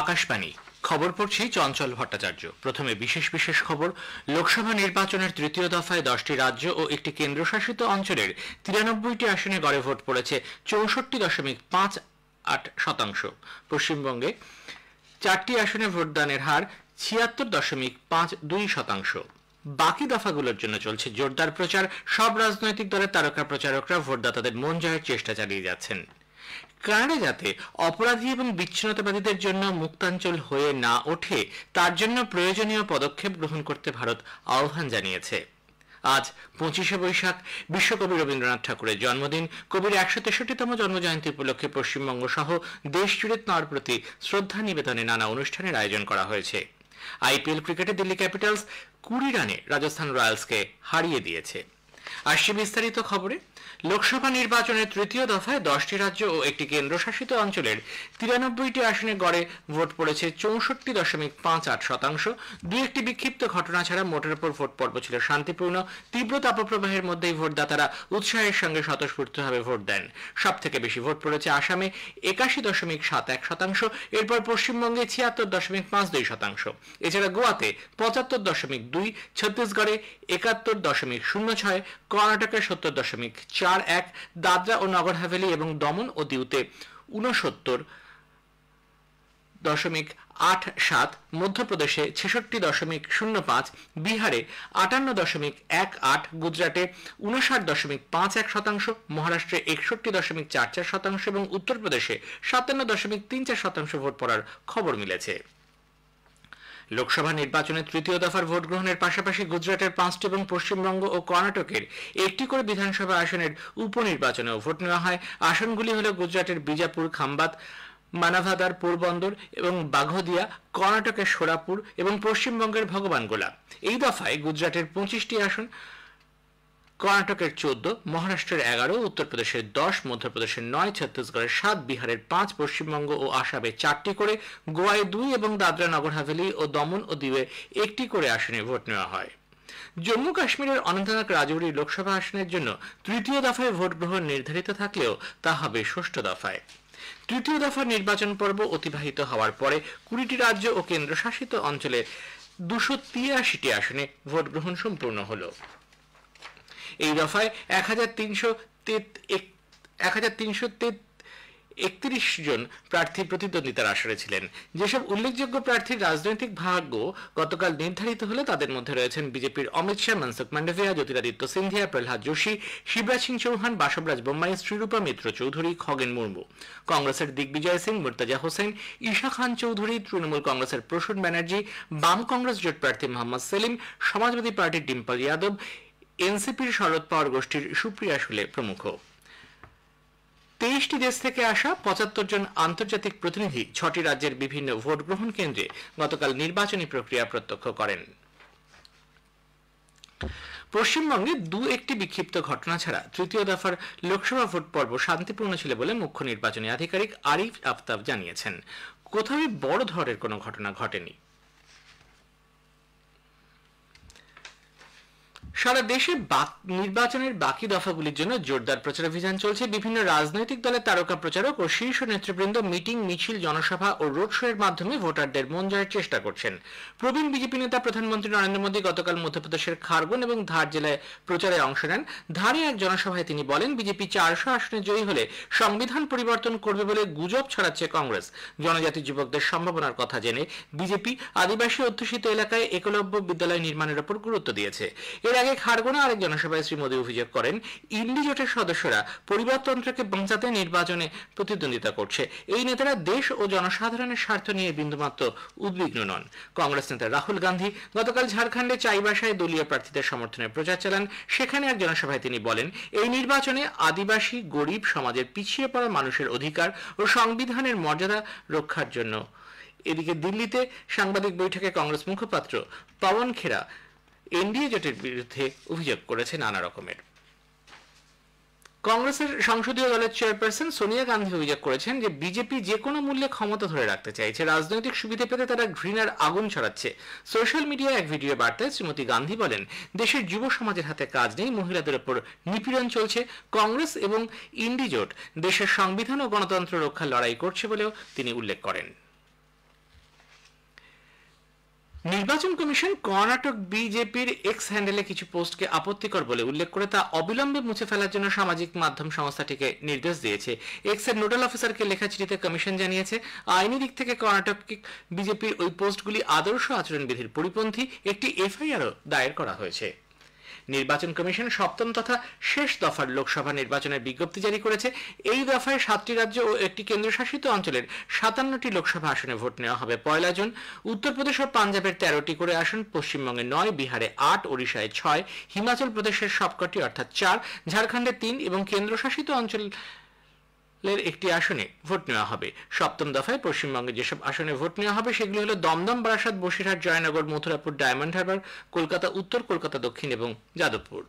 আকাশবাণী খবর পড়ছি চঞ্চল ভট্টাচার্য। প্রথমে বিশেষ বিশেষ খবর। লোকসভা নির্বাচনের তৃতীয় দফায় 10টি রাজ্য ও একটি কেন্দ্রশাসিত অঞ্চলের 93টি আসনে গড়ে ভোট পড়েছে 64.58%। পশ্চিমবঙ্গে 4টি আসনে ভোটদানের হার 76.52%। বাকি দফাগুলোর জন্য চলছে জোরদার প্রচার। সব রাজনৈতিক দলের তারকা প্রচারকরা ভোটদাতাদের মন জয়ের চেষ্টা চালিয়ে যাচ্ছেন। কানাডা যাতে অপরাধী এবং বিচ্ছিন্নতাবাদীদের জন্য মুক্তাঞ্চল হয়ে না ওঠে তার জন্য প্রয়োজনীয় পদক্ষেপ গ্রহণ করতে ভারত আহ্বান জানিয়েছে। আজ 25শে বৈশাখ বিশ্বকবি রবীন্দ্রনাথ ঠাকুরের জন্মদিন। কবির 163তম জন্মজয়ন্তী উপলক্ষে পশ্চিমবঙ্গ সহ দেশ জুড়ে তাঁর প্রতি শ্রদ্ধা নিবেদনে নানা অনুষ্ঠানের আয়োজন করা হয়েছে। আইপিএল ক্রিকেটে দিল্লি ক্যাপিটালস 20 রানে রাজস্থান রয়্যালসকে হারিয়ে দিয়েছে। আসছে বিস্তারিত খবরে। লোকসভা নির্বাচনের তৃতীয় দফায় 10টি রাজ্য ও একটি কেন্দ্রশাসিত অঞ্চলের 93টি আসনে গড়ে ভোট পড়েছে 64.58%। দুই একটি বিক্ষিপ্ত ঘটনা ছাড়া মোটের উপর ভোট পর্ব ছিল শান্তিপূর্ণ। তীব্র তাপপ্রবাহের মধ্যেই ভোটদাতারা উৎসাহের সঙ্গে স্বতঃস্ফূর্তভাবে ভোট দেন। সব থেকে বেশি ভোট পড়েছে আসামে 81.71%। এরপর পশ্চিমবঙ্গে 76.52%। এছাড়া গোয়াতে 75.2, ছত্তিশগড়ে 71.06, কর্ণাটকে 70.41, দাদরা ও নগর হাভেলি এবং দমন ও দিউতে 69.87, মধ্যপ্রদেশে 66.05, বিহারে 58.18, গুজরাটে 59.51%, মহারাষ্ট্রে 61.44% এবং উত্তরপ্রদেশে 57.34% ভোট পড়ার খবর মিলেছে। লোকসভা নির্বাচনের তৃতীয় দফার ভোট গ্রহণের পাশাপাশি গুজরাটের 5টি এবং পশ্চিমবঙ্গ ও কর্ণাটকের একটি করে বিধানসভা আসনের উপনির্বাচনেও ভোট নেওয়া হয়। আসনগুলি হল গুজরাটের বিজাপুর, খাম্বাত, মানাভাদার, পোরবন্দর এবং বাঘদিয়া, কর্ণাটকের সোরাপুর এবং পশ্চিমবঙ্গের ভগবানগোলা। এই দফায় গুজরাটের 25টি আসন, কর্ণাটকের 14, মহারাষ্ট্রের 11, উত্তরপ্রদেশের 10, মধ্যপ্রদেশের 9, ছত্তিশগড়ের 7, বিহারের 5, পশ্চিমবঙ্গ ও আসামে 4টি করে, গোয়ায় 2 এবং দাদরা নগর হাভেলি ও দমন ও দিউয়ে একটি করে আসনে ভোট নেওয়া হয়। জম্মু কাশ্মীরের অনন্তনাগ রাজৌরি লোকসভা আসনের জন্য তৃতীয় দফায় ভোট গ্রহণ নির্ধারিত থাকলেও তা হবে ষষ্ঠ দফায়। তৃতীয় দফার নির্বাচন পর্ব অতিবাহিত হওয়ার পরে 20টি রাজ্য ও কেন্দ্রশাসিত অঞ্চলে 283টি আসনে ভোট গ্রহণ সম্পূর্ণ হলো। এই দফায় 1331 জন প্রার্থী প্রতিদ্বন্দ্বিতার আসরে ছিলেন। যেসব উল্লেখযোগ্য প্রার্থীর রাজনৈতিক ভাগ্য গতকাল নির্ধারিত হলো তাদের মধ্যে রয়েছেন বিজেপির অমিত শাহ, মনসুখ মান্ডভিয়া, জ্যোতিরাদিত্য সিন্ধিয়া, প্রহ্লাদ যোশী, শিবরাজ সিং চৌহান, বাসবরাজ বোম্মাই, শ্রীরূপা মিত্র চৌধুরী, খগেন মুর্মু। কংগ্রেসের দিগ্বিজয় সিং, মুর্তজা হোসেন, ঈশা খান চৌধুরী, তৃণমূল কংগ্রেসের প্রসূন ব্যানার্জি, বাম কংগ্রেস জোট প্রার্থী মোহাম্মদ সেলিম, সমাজবাদী পার্টির ডিম্পল যাদব, এনসিপির শরদ পাওয়ার গোষ্ঠীর সুপ্রিয়া শুলে প্রমুখ। 23টি দেশ থেকে আসা 75 জন আন্তর্জাতিক প্রতিনিধি 6টি রাজ্যের বিভিন্ন ভোট গ্রহণ কেন্দ্রে গতকাল নির্বাচনী প্রক্রিয়া প্রত্যক্ষ করেন। পশ্চিমবঙ্গে একটি বিক্ষিপ্ত ঘটনা ছাড়া তৃতীয় দফার লোকসভা ভোট পর্ব শান্তিপূর্ণ ছিল বলে মুখ্য নির্বাচনী আধিকারিক আরিফ আফতাব জানিয়েছেন। কোথাও বড় ধরনের কোনো ঘটনা ঘটেনি। সারা দেশে নির্বাচনের বাকি দফাগুলির জন্য জোরদার প্রচার অভিযান চলছে। বিভিন্ন রাজনৈতিক দলের তারকা প্রচারক ও শীর্ষ নেতৃবৃন্দ মিটিং, মিছিল, জনসভা ও রোড শো এর মাধ্যমে ভোটারদের মন জয়ের চেষ্টা করছেন। প্রবীণ বিজেপি নেতা প্রধানমন্ত্রী নরেন্দ্র মোদী গতকাল মধ্যপ্রদেশের খারগন এবং ধার জেলায় প্রচারে অংশ নেন। ধারে এক জনসভায় তিনি বলেন, বিজেপি 400 আসনে জয়ী হলে সংবিধান পরিবর্তন করবে বলে গুজব ছড়াচ্ছে কংগ্রেস। জনজাতি যুবকদের সম্ভাবনার কথা জেনে বিজেপি আদিবাসী অধ্যুষিত এলাকায় একলব্য বিদ্যালয় নির্মাণের উপর গুরুত্ব দিয়েছে। এর আগে খারগোনা আরেক জনসভায় শ্রী মোদী অভিযোগ করেন, ইন্ডি জোটের সদস্যরা পরিবারতন্ত্রকে বাঁচাতে নির্বাচনে প্রতিদ্বন্দ্বিতা করছে। এই নেতারা দেশ ও জনসাধারণের স্বার্থ নিয়ে বিন্দুমাত্র উদ্বিগ্ন নন। কংগ্রেস নেতা রাহুল গান্ধী গতকাল ঝাড়খণ্ডে চাইবাসায় দলীয় প্রার্থীদের সমর্থনে প্রচার চালান। সেখানে এক জনসভায় তিনি বলেন, এই নির্বাচনে আদিবাসী, গরিব, সমাজের পিছিয়ে পড়া মানুষের অধিকার ও সংবিধানের মর্যাদা রক্ষার জন্য। এদিকে দিল্লিতে সাংবাদিক বৈঠকে কংগ্রেস মুখপাত্র পবন খেরা এনডিএ জোটের বিরুদ্ধে অভিযোগ করেছে নানা রকমের। কংগ্রেসের সংসদীয় দলের চেয়ারপারসন সোনিয়া গান্ধী অভিযোগ করেছেন যে বিজেপি যে কোনো মূল্যে ক্ষমতা ধরে রাখতে চাইছে। রাজনৈতিক সুবিধা পেতে তারা ঘৃণার আগুন ছড়াচ্ছে। সোশ্যাল মিডিয়ায় এক ভিডিও বার্তায় শ্রীমতী গান্ধী বলেন, দেশের যুব সমাজের হাতে কাজ নেই, মহিলাদের উপর নিপীড়ন চলছে। কংগ্রেস এবং ইন্ডি জোট দেশের সংবিধান ও গণতন্ত্র রক্ষার লড়াই করছে বলেও তিনি উল্লেখ করেন। নির্বাচন কমিশন কর্ণাটক বিজেপির এক্স হ্যান্ডেলে কিছু পোস্টকে আপত্তিকর বলে উল্লেখ করে তা অবিলম্বে মুছে ফেলার জন্য সামাজিক মাধ্যম সংস্থাটিকে নির্দেশ দিয়েছে। এক্স এর নোডাল অফিসারকে লেখা চিঠিতে কমিশন জানিয়েছে, আইনি দিক থেকে কর্ণাটক বিজেপির ওই পোস্টগুলি আদর্শ আচরণবিধির পরিপন্থী। একটি এফআইআরও দায়ের করা হয়েছে। নির্বাচন কমিশন সপ্তম তথা শেষ দফার লোকসভা নির্বাচনের বিজ্ঞপ্তি জারি করেছে। এই দফায় 7টি রাজ্য ও একটি কেন্দ্রশাসিত অঞ্চলের 57টি লোকসভা আসনে ভোট নেওয়া হবে 1 জুন। উত্তরপ্রদেশ ও পাঞ্জাবের 13টি করে আসন, পশ্চিমবঙ্গে 9, বিহারে 8, ওড়িশায় 6, হিমাচল প্রদেশের সবকটি অর্থাৎ 4, ঝাড়খণ্ডে 3 এবং কেন্দ্রশাসিত অঞ্চল একটি আসনে ভোট নেওয়া হবে। সপ্তম দফায় পশ্চিমবঙ্গে যেসব আসনে ভোট নেওয়া হবে সেগুলি হলো দমদম, বারাসাত, বসিরহাট, জয়নগর, মথুরাপুর, ডায়মন্ড হারবার, কলকাতা উত্তর, কলকাতা দক্ষিণ এবং যাদবপুর।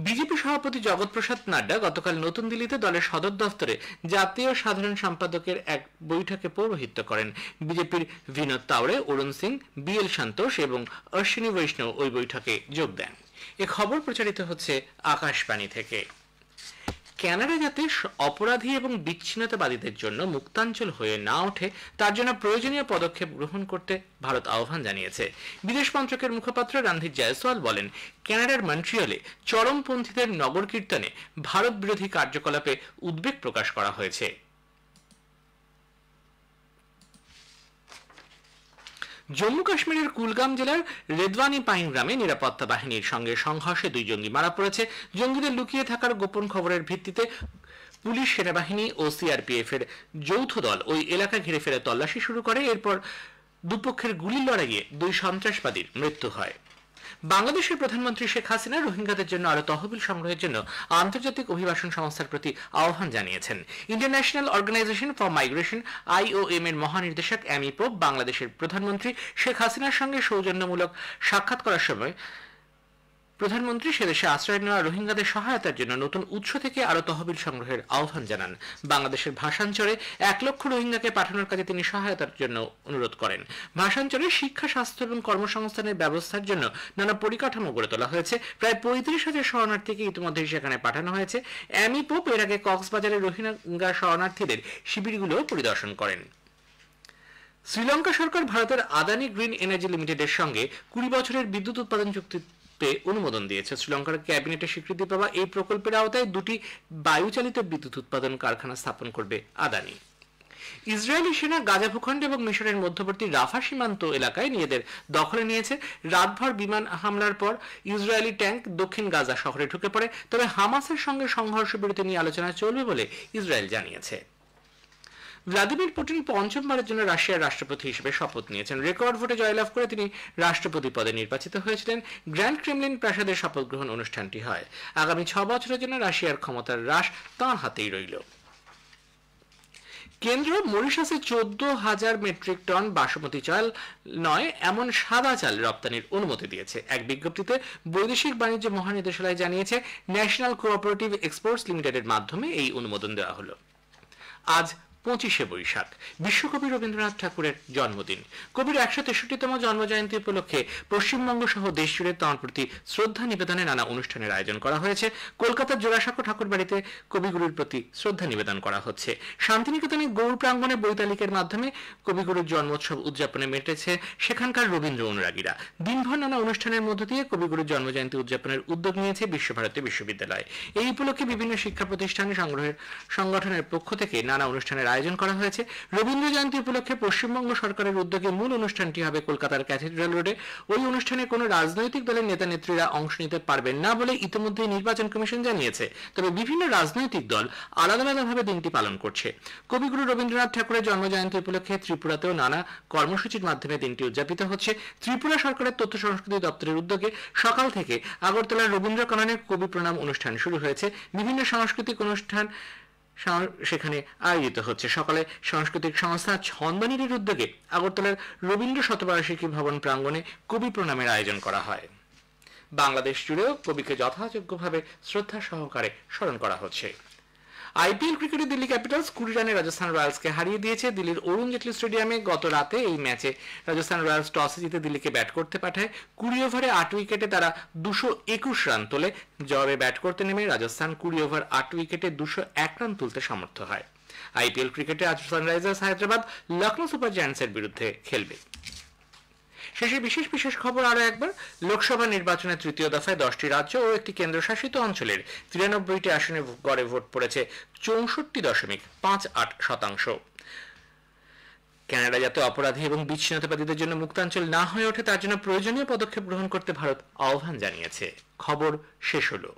বিজেপি সভাপতি জগৎ প্রসাদ নাড্ডা গতকাল নতুন দিল্লিতে দলের সদর দফতরে জাতীয় সাধারণ সম্পাদকের এক বৈঠকে পৌরোহিত্য করেন। বিজেপির বিনোদ তাওড়ে, অরুণ সিং, বিএল সন্তোষ এবং অশ্বিনী বৈষ্ণব ওই বৈঠকে যোগ দেন। এ খবর প্রচারিত হচ্ছে আকাশবাণী থেকে। কানাডা যাতে অপরাধী এবং বিচ্ছিন্নতাবাদীদের জন্য মুক্তাঞ্চল হয়ে না ওঠে তার জন্য প্রয়োজনীয় পদক্ষেপ গ্রহণ করতে ভারত আহ্বান জানিয়েছে। বিদেশ মন্ত্রকের মুখপাত্র রণধীর জয়সওয়াল বলেন, কানাডার মন্ট্রিয়লে চরমপন্থীদের নগর কীর্তনে ভারত বিরোধী কার্যকলাপে উদ্বেগ প্রকাশ করা হয়েছে। জম্মু কাশ্মীরের কুলগাম জেলার রেদওয়ানি পাইন গ্রামে নিরাপত্তা বাহিনীর সঙ্গে সংঘর্ষে 2 জঙ্গি মারা পড়েছে। জঙ্গিদের লুকিয়ে থাকার গোপন খবরের ভিত্তিতে পুলিশ, সেনাবাহিনী ও সিআরপিএফ এর যৌথ দল ওই এলাকা ঘিরে ফেলে তল্লাশি শুরু করে। এরপর দুপক্ষের গুলির লড়াইয়ে 2 সন্ত্রাসবাদীর মৃত্যু হয়। বাংলাদেশের প্রধানমন্ত্রী শেখ হাসিনা রোহিঙ্গাদের জন্য আরো তহবিল সংগ্রহের জন্য আন্তর্জাতিক অভিবাসন সংস্থার প্রতি আহ্বান জানিয়েছেন। International organization for migration IOM এর মহানির্দেশক অ্যামি পোপ বাংলাদেশের প্রধানমন্ত্রী শেখ হাসিনার সঙ্গে সৌজন্যমূলক সাক্ষাৎ করার সময় প্রধানমন্ত্রী সেদেশে আশ্রয় নেওয়া রোহিঙ্গাদের সহায়তার জন্য নতুন উৎস থেকে আরো তহবিল সংগ্রহের আহ্বান জানান। বাংলাদেশের ভাষাঞ্চলে 1 লক্ষ রোহিঙ্গাকে পাঠানোর কাজে তিনি সহায়তার জন্য অনুরোধ করেন। ভাষাঞ্চলে শিক্ষা, স্বাস্থ্য এবং কর্মসংস্থানের ব্যবস্থার জন্য নানা পরিকাঠামো গড়ে তোলা হয়েছে। প্রায় 35,000 শরণার্থীকে ইতিমধ্যে সেখানে পাঠানো হয়েছে। অ্যামি পোপ এর আগে কক্সবাজারের রোহিঙ্গা শরণার্থীদের শিবিরগুলো পরিদর্শন করেন। শ্রীলঙ্কা সরকার ভারতের আদানি গ্রিন এনার্জি লিমিটেডের সঙ্গে 20 বছরের বিদ্যুৎ উৎপাদন চুক্তি অনুমোদন দিয়েছে। শ্রীলঙ্কার ক্যাবিনেটে স্বীকৃতি পাওয়া এই প্রকল্পের আওতায় 2টি বায়ুচালিত বিদ্যুৎ উৎপাদন কারখানা স্থাপন করবে আদানি। ইসরায়েলি সেনা গাজা ভূখণ্ড এবং মিশরের মধ্যবর্তী রাফা সীমান্ত এলাকায় নিজেদের দখলে নিয়েছে। রাতভর বিমান হামলার পর ইসরায়েলি ট্যাঙ্ক দক্ষিণ গাজা শহরে ঢুকে পড়ে। তবে হামাসের সঙ্গে সংঘর্ষ বিরতি নিয়ে আলোচনা চলবে বলে ইসরায়েল জানিয়েছে। ভ্লাদিমির পুতিন 5মবারের জন্য রাশিয়ার রাষ্ট্রপতি হিসেবে শপথ নিয়েছেন। রেকর্ড ভোটে জয়লাভ করে তিনি রাষ্ট্রপতি পদে নির্বাচিত হয়েছিলেন। গ্র্যান্ড ক্রেমলিন প্রাসাদে শপথ গ্রহণ অনুষ্ঠানটি হয়। আগামী 6 বছরের জন্য রাশিয়ার ক্ষমতার হ্রাস তাঁর হাতেই রইল। কেন্দ্র মরিশাসে 14,000 মেট্রিক টন বাসমতি চাল নয় এমন সাদা চাল রপ্তানির অনুমতি দিয়েছে। এক বিজ্ঞপ্তিতে বৈদেশিক বাণিজ্য মহানির্দেশালয় জানিয়েছে, ন্যাশনাল কোঅপারেটিভ এক্সপোর্টস লিমিটেডের মাধ্যমে এই অনুমোদন দেওয়া হলো। আজ 25শে বৈশাখ, বিশ্বকবি রবীন্দ্রনাথ ঠাকুরের জন্মদিন। কবির 163তম জন্মজয়ন্তী উপলক্ষে পশ্চিমবঙ্গ সহ দেশজুড়ে তাঁর প্রতি শ্রদ্ধা নিবেদনে নানা অনুষ্ঠানের আয়োজন করা হয়েছে। কলকাতার জোড়াসাঁকো ঠাকুরবাড়িতে কবিগুরুর প্রতি শ্রদ্ধা নিবেদন করা হচ্ছে। শান্তিনিকেতনে গৌড় প্রাঙ্গণে বৈতালিকের মাধ্যমে কবিগুরুর জন্মোৎসব উদযাপনে মেতেছে সেখানকার রবীন্দ্র অনুরাগীরা। দিনভর নানা অনুষ্ঠানের মধ্য দিয়ে কবিগুরুর জন্মজয়ন্তী উদযাপনের উদ্যোগ নিয়েছে বিশ্বভারতী বিশ্ববিদ্যালয়। এই উপলক্ষে বিভিন্ন শিক্ষা প্রতিষ্ঠান সংগঠনের পক্ষ থেকে নানা অনুষ্ঠানের আয়োজন করা হয়েছে। রবীন্দ্র জয়ন্তী উপলক্ষে পশ্চিমবঙ্গ সরকারের উদ্যোগে মূল অনুষ্ঠানটি হবে কলকাতার ক্যাথিড্রাল রোডে। ওই অনুষ্ঠানে কোনো রাজনৈতিক দলের নেতা নেত্রীরা অংশ নিতে পারবেন না বলে ইতিমধ্যে নির্বাচন কমিশন জানিয়েছে। তবে বিভিন্ন রাজনৈতিক দল আলাদা আলাদাভাবে দিনটি পালন করছে। কবিগুরু রবীন্দ্রনাথ ঠাকুরের জন্মজয়ন্তী উপলক্ষে ত্রিপুরাতেও নানা কর্মসূচির মাধ্যমে দিনটি উদযাপিত হচ্ছে। ত্রিপুরা সরকারের তথ্য সংস্কৃতি দপ্তরের উদ্যোগে সকাল থেকে আগরতলার রবীন্দ্র কাননে কবি প্রণাম অনুষ্ঠান শুরু হয়েছে। বিভিন্ন সাংস্কৃতিক অনুষ্ঠান সেখানে আয়োজিত হচ্ছে। সকালে সাংস্কৃতিক সংস্থা ছন্দনীর উদ্যোগে আগরতলার রবীন্দ্র শতবার্ষিকী ভবন প্রাঙ্গণে কবি প্রণামের আয়োজন করা হয়। বাংলাদেশ জুড়েও কবিকে যথাযোগ্যভাবে শ্রদ্ধা সহকারে স্মরণ করা হচ্ছে। আইপিএল ক্রিকেটে দিল্লি ক্যাপিটালস 20 রানে রাজস্থান রয়্যালসকে হারিয়ে দিয়েছে। দিল্লির অরুণ জেটলি স্টেডিয়ামে গত রাতে এই ম্যাচে রাজস্থান রয়্যালস টসে জিতে দিল্লিকে ব্যাট করতে পাঠায়। 20 ওভারে 8 উইকেটে তারা 221 রান তোলে। জবাবে ব্যাট করতে নেমে রাজস্থান 20 ওভার 8 উইকেটে 201 রান তুলতে সমর্থ হয়। আইপিএল ক্রিকেটে আজ সানরাইজার্স হায়দ্রাবাদ লখনৌ সুপার জায়ান্টসের বিরুদ্ধে খেলবে। শেষে বিশেষ বিশেষ খবর আরো একবার। লোকসভা নির্বাচনের তৃতীয় দফায় 10টি রাজ্য ও একটি কেন্দ্রশাসিত অঞ্চলের 93টি আসনে গড়ে ভোট পড়েছে 64.58%। কানাডা যাতে অপরাধী এবং বিচ্ছিন্নতাবাদীদের জন্য মুক্তাঞ্চল না হয়ে ওঠে তার জন্য প্রয়োজনীয় পদক্ষেপ গ্রহণ করতে ভারত আহ্বান জানিয়েছে। খবর শেষ হলো।